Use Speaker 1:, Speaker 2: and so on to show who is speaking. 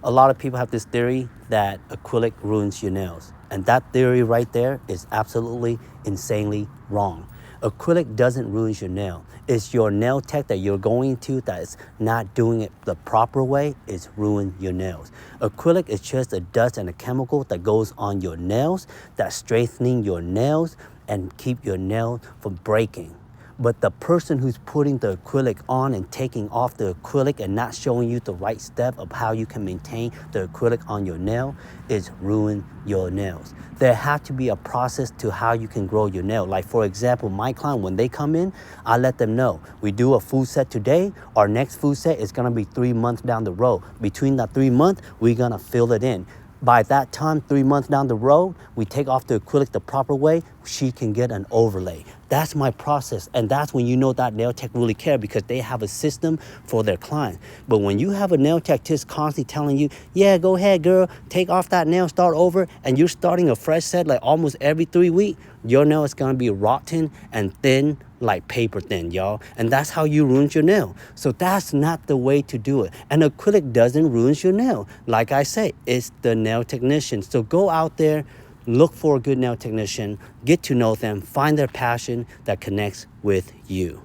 Speaker 1: A lot of people have this theory that acrylic ruins your nails. And that theory right there is absolutely insanely wrong. Acrylic doesn't ruin your nail. It's your nail tech that you're going to that is not doing it the proper way is ruin your nails. Acrylic is just a dust and a chemical that goes on your nails that's strengthening your nails and keep your nail from breaking. But the person who's putting the acrylic on and taking off the acrylic and not showing you the right step of how you can maintain the acrylic on your nail is ruin your nails. There has to be a process to how you can grow your nail. Like for example, my client, when they come in, I let them know, we do a full set today. Our next full set is gonna be 3 months down the road. Between that 3 months, we're gonna fill it in. By that time, 3 months down the road, we take off the acrylic the proper way, she can get an overlay. That's my process. And that's when you know that nail tech really care because they have a system for their client. But when you have a nail tech just constantly telling you, yeah, go ahead, girl, take off that nail, start over, and you're starting a fresh set like almost every 3 weeks, your nail is gonna be rotten and thin like paper thin, y'all. And that's how you ruin your nail. So that's not the way to do it. And acrylic doesn't ruin your nail. Like I say, it's the nail technician. So go out there, look for a good nail technician, get to know them, find their passion that connects with you.